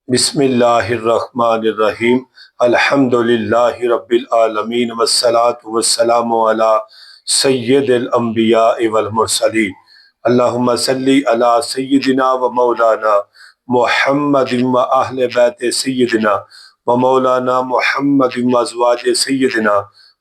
بسم اللہ الرحمن الرحیم الحمد للہ رب العالمین والصلاة والسلام علی سید الانبیاء والمرسلین اللہم صلی علی سیدنا و مولانا محمد و اہل بیت سیدنا و مولانا محمد و ازواج سیدنا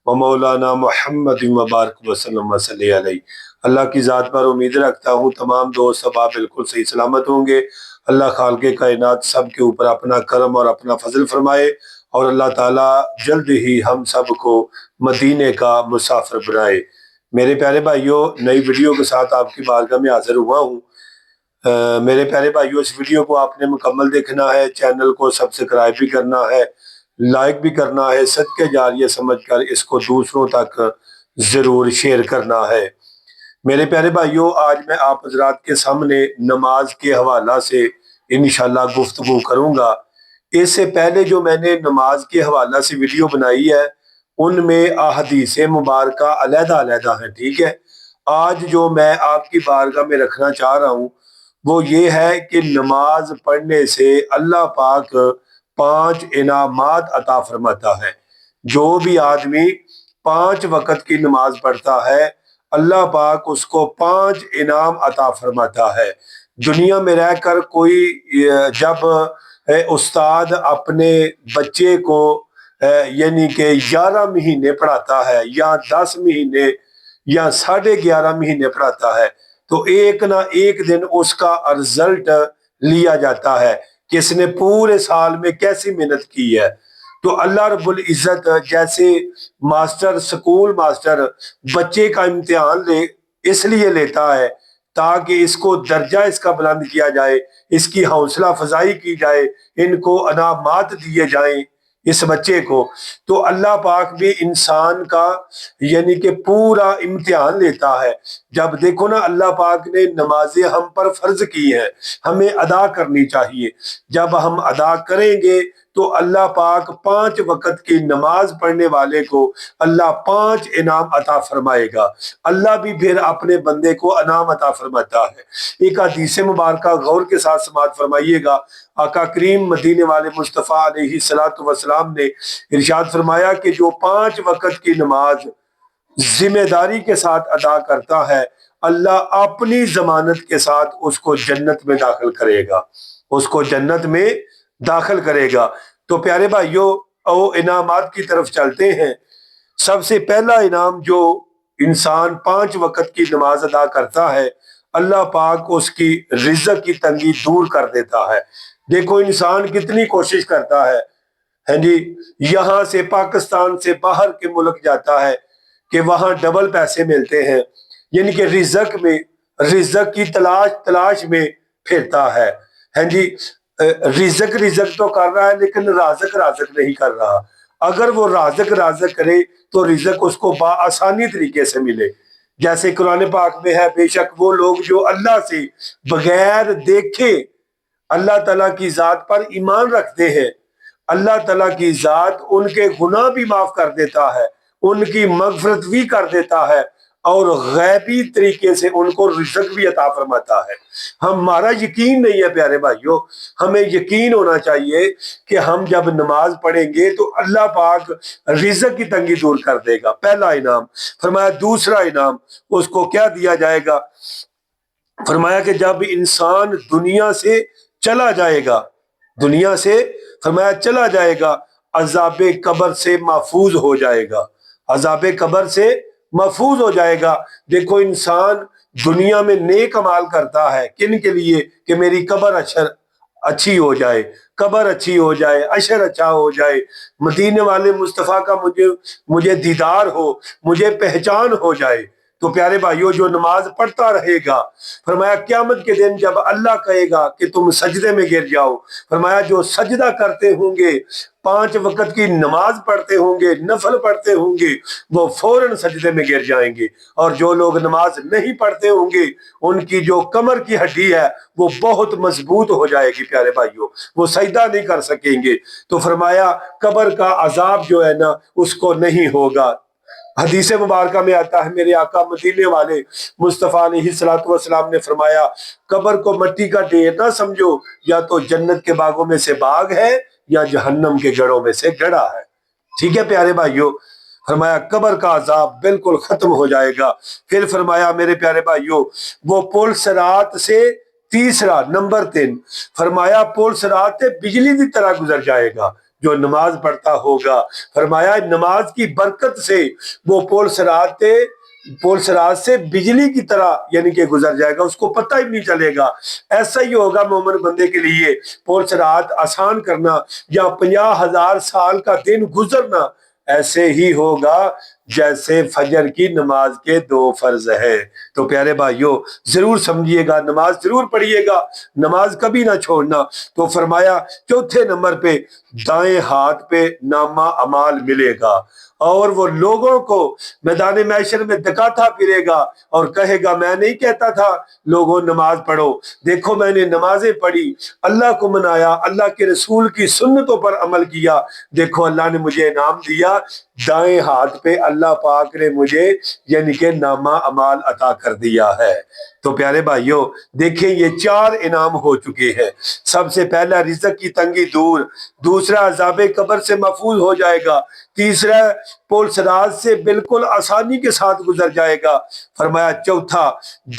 و مولانا محمد و بارک وسلم و صلی علیہ۔ اللہ کی ذات پر امید رکھتا ہوں تمام دوست احباب بالکل صحیح سلامت ہوں گے۔ اللہ خالق کائنات سب کے اوپر اپنا کرم اور اپنا فضل فرمائے، اور اللہ تعالیٰ جلد ہی ہم سب کو مدینے کا مسافر بنائے۔ میرے پیارے بھائیوں، نئی ویڈیو کے ساتھ آپ کی بارگاہ میں حاضر ہوا ہوں۔ میرے پیارے بھائیوں، اس ویڈیو کو آپ نے مکمل دیکھنا ہے، چینل کو سبسکرائب بھی کرنا ہے، لائک بھی کرنا ہے، صدقہ جاریہ سمجھ کر اس کو دوسروں تک ضرور شیئر کرنا ہے۔ میرے پیارے بھائیوں، آج میں آپ حضرات کے سامنے نماز کے حوالہ سے انشاءاللہ گفتگو کروں گا۔ اس سے پہلے جو میں نے نماز کے حوالہ سے ویڈیو بنائی ہے ان میں احادیث مبارکہ علیحدہ علیحدہ ہیں، ٹھیک ہے۔ آج جو میں آپ کی بارگاہ میں رکھنا چاہ رہا ہوں وہ یہ ہے کہ نماز پڑھنے سے اللہ پاک 5 انعامات عطا فرماتا ہے۔ جو بھی آدمی 5 وقت کی نماز پڑھتا ہے اللہ پاک اس کو 5 انعام عطا فرماتا ہے۔ دنیا میں رہ کر کوئی جب استاد اپنے بچے کو یعنی کہ 11 مہینے پڑھاتا ہے یا 10 مہینے یا 11.5 مہینے پڑھاتا ہے تو ایک نہ ایک دن اس کا رزلٹ لیا جاتا ہے کہ اس نے پورے سال میں کیسی محنت کی ہے۔ تو اللہ رب العزت جیسے ماسٹر، سکول ماسٹر بچے کا امتحان اس لیے لیتا ہے تاکہ اس کو درجہ اس کا بلند کیا جائے، اس کی حوصلہ افزائی کی جائے، ان کو انعامات دیے جائیں اس بچے کو۔ تو اللہ پاک بھی انسان کا یعنی کہ پورا امتحان لیتا ہے۔ جب دیکھو نا، اللہ پاک نے نمازیں ہم پر فرض کی ہیں، ہمیں ادا کرنی چاہیے۔ جب ہم ادا کریں گے تو اللہ پاک 5 وقت کی نماز پڑھنے والے کو اللہ 5 انعام عطا فرمائے گا۔ اللہ بھی پھر اپنے بندے کو انعام عطا فرماتا ہے۔ ایک حدیث مبارکہ غور کے ساتھ سماعت فرمائیے گا۔ آقا کریم مدینے والے مصطفیٰ علیہ الصلوۃ والسلام نے ارشاد فرمایا کہ جو 5 وقت کی نماز ذمہ داری کے ساتھ ادا کرتا ہے اللہ اپنی ضمانت کے ساتھ اس کو جنت میں داخل کرے گا، اس کو جنت میں داخل کرے گا۔ تو پیارے بھائیوں، انعامات کی طرف چلتے ہیں۔ سب سے پہلا انعام جو انسان 5 وقت کی نماز ادا کرتا ہے اللہ پاک اس کی رزق کی تنگی دور کر دیتا ہے۔ دیکھو انسان کتنی کوشش کرتا ہے، ہاں جی، یہاں سے پاکستان سے باہر کے ملک جاتا ہے کہ وہاں ڈبل پیسے ملتے ہیں، یعنی کہ رزق کی تلاش میں پھرتا ہے، ہاں جی۔ رزق تو کر رہا ہے لیکن رازق نہیں کر رہا۔ اگر وہ رازق کرے تو رزق اس کو بآسانی طریقے سے ملے۔ جیسے قرآن پاک میں ہے، بے شک وہ لوگ جو اللہ سے بغیر دیکھے اللہ تعالیٰ کی ذات پر ایمان رکھتے ہیں، اللہ تعالیٰ کی ذات ان کے گناہ بھی معاف کر دیتا ہے، ان کی مغفرت بھی کر دیتا ہے، اور غیبی طریقے سے ان کو رزق بھی عطا فرماتا ہے۔ ہمارا یقین نہیں ہے پیارے بھائیوں، ہمیں یقین ہونا چاہیے کہ ہم جب نماز پڑھیں گے تو اللہ پاک رزق کی تنگی دور کر دے گا، پہلا انعام۔ فرمایا دوسرا انعام اس کو کیا دیا جائے گا؟ فرمایا کہ جب انسان دنیا سے چلا جائے گا، دنیا سے فرمایا چلا جائے گا، عذاب قبر سے محفوظ ہو جائے گا، عذاب قبر سے محفوظ ہو جائے گا۔ دیکھو انسان دنیا میں نیک عمال کرتا ہے کن کے لیے؟ کہ میری قبر اچھی ہو جائے، قبر اچھی ہو جائے، عشر اچھا ہو جائے، مدینے والے مصطفیٰ کا مجھے دیدار ہو، مجھے پہچان ہو جائے۔ تو پیارے بھائیوں، جو نماز پڑھتا رہے گا، فرمایا قیامت کے دن جب اللہ کہے گا کہ تم سجدے میں گر جاؤ، فرمایا جو سجدہ کرتے ہوں گے، 5 وقت کی نماز پڑھتے ہوں گے، نفل پڑھتے ہوں گے، وہ فوراً سجدے میں گر جائیں گے۔ اور جو لوگ نماز نہیں پڑھتے ہوں گے ان کی جو کمر کی ہڈی ہے وہ بہت مضبوط ہو جائے گی پیارے بھائیوں، وہ سجدہ نہیں کر سکیں گے۔ تو فرمایا قبر کا عذاب جو ہے نا اس کو نہیں ہوگا۔ حدیث مبارکہ میں آتا ہے میرے آقا مدینے والے مصطفیٰ علیہ الصلوۃ والسلام نے فرمایا قبر کو مٹی کا ڈھیر نہ سمجھو، یا تو جنت کے باغوں میں سے باغ ہے یا جہنم کے گڑھوں میں سے گڑھا ہے۔ ٹھیک ہے پیارے بھائیوں، فرمایا قبر کا عذاب بالکل ختم ہو جائے گا۔ پھر فرمایا میرے پیارے بھائیوں وہ پل صراط سے تیسرا نمبر 3، فرمایا پل صراط سے بجلی کی طرح گزر جائے گا جو نماز پڑھتا ہوگا۔ فرمایا نماز کی برکت سے وہ پل صراط سے بجلی کی طرح یعنی کہ گزر جائے گا، اس کو پتہ ہی نہیں چلے گا۔ ایسا ہی ہوگا مومن بندے کے لیے پل صراط آسان کرنا یا 50,000 سال کا دن گزرنا ایسے ہی ہوگا جیسے فجر کی نماز کے 2 فرض ہے۔ تو پیارے بھائیوں ضرور سمجھیے گا، نماز ضرور پڑھیے گا، نماز کبھی نہ چھوڑنا۔ تو فرمایا چوتھے نمبر پہ دائیں ہاتھ پہ نامہ اعمال ملے گا، اور وہ لوگوں کو میدان محشر میں دکاتا پھرے گا اور کہے گا میں نہیں کہتا تھا لوگوں نماز پڑھو، دیکھو میں نے نمازیں پڑھی، اللہ کو منایا، اللہ کے رسول کی سنتوں پر عمل کیا، دیکھو اللہ نے مجھے انعام دیا۔ دائیں ہاتھ پہ اللہ پاک نے مجھے یعنی کہ نامہ اعمال عطا کر دیا ہے۔ تو پیارے بھائیوں دیکھیں یہ 4 انعام ہو چکے ہیں۔ سب سے پہلا رزق کی تنگی دور، دوسرا عذاب قبر سے محفوظ ہو جائے گا، تیسرا پل صراط سے بالکل آسانی کے ساتھ گزر جائے گا، فرمایا چوتھا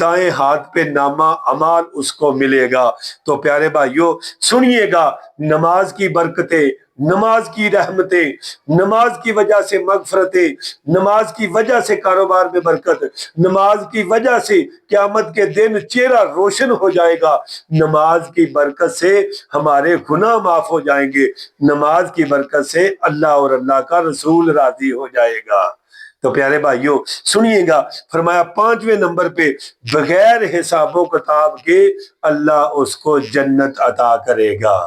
دائیں ہاتھ پہ نامہ اعمال اس کو ملے گا۔ تو پیارے بھائیوں سنیے گا، نماز کی برکتیں، نماز کی رحمتیں، نماز کی وجہ سے مغفرتیں، نماز کی وجہ سے کاروبار میں برکت، نماز کی وجہ سے قیامت کے دن چہرہ روشن ہو جائے گا، نماز کی برکت سے ہمارے گناہ معاف ہو جائیں گے، نماز کی برکت سے اللہ اور اللہ کا رسول راضی ہو جائے گا۔ تو پیارے بھائیوں سنیے گا، فرمایا 5ویں نمبر پہ بغیر حساب و کتاب کے اللہ اس کو جنت عطا کرے گا۔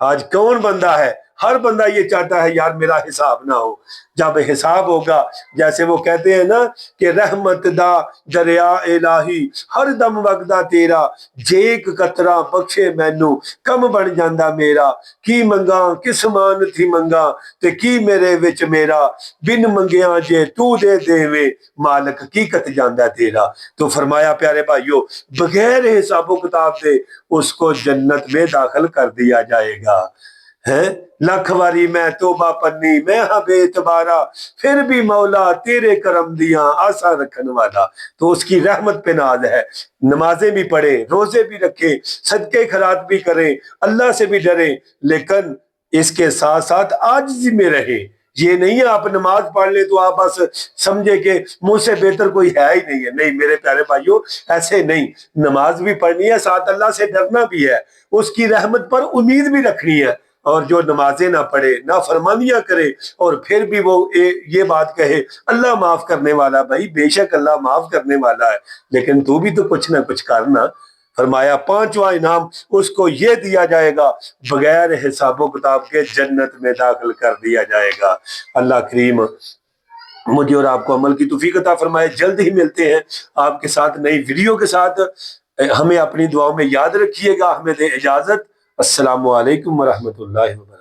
آج کون بندہ ہے، ہر بندہ یہ چاہتا ہے یار میرا حساب نہ ہو۔ جب حساب ہوگا، جیسے وہ کہتے ہیں نا کہ رحمت دا دریا الہی ہر دم وگدا تیرا، جیک قطرہ بخشے مینو کم بن جاندہ میرا، کی منگا کس مان تھی منگا تے کی میرے وچ میرا، بن منگیاں جے تو دے دیوے مالک کی کت جاندہ تیرا۔ تو فرمایا پیارے بھائیوں بغیر حساب و کتاب سے اس کو جنت میں داخل کر دیا جائے گا۔ لکھ واری میں توبہ پنی میں ہاں بے اعتبارا، پھر بھی مولا تیرے کرم دیاں آسا رکھن والا۔ تو اس کی رحمت پہ ناز ہے، نمازیں بھی پڑھیں، روزے بھی رکھیں، صدقے خیرات بھی کریں، اللہ سے بھی ڈریں، لیکن اس کے ساتھ ساتھ عاجزی میں رہیں۔ یہ نہیں ہے آپ نماز پڑھ لیں تو آپ بس سمجھے کہ مجھ سے بہتر کوئی ہے ہی نہیں ہے، نہیں میرے پیارے بھائیوں ایسے نہیں، نماز بھی پڑھنی ہے، ساتھ اللہ سے ڈرنا بھی ہے، اس کی رحمت پر امید بھی رکھنی ہے۔ اور جو نمازیں نہ پڑھے، نافرمانیاں کرے اور پھر بھی وہ یہ بات کہے اللہ معاف کرنے والا، بھائی بے شک اللہ معاف کرنے والا ہے لیکن تو بھی تو کچھ نہ کچھ کرنا۔ فرمایا 5واں انعام اس کو یہ دیا جائے گا بغیر حساب و کتاب کے جنت میں داخل کر دیا جائے گا۔ اللہ کریم مجھے اور آپ کو عمل کی توفیق عطا فرمائے۔ جلد ہی ملتے ہیں آپ کے ساتھ نئی ویڈیو کے ساتھ، ہمیں اپنی دعاؤں میں یاد رکھیے گا، ہمیں دے اجازت۔ السلام علیکم ورحمۃ اللہ وبرکاتہ۔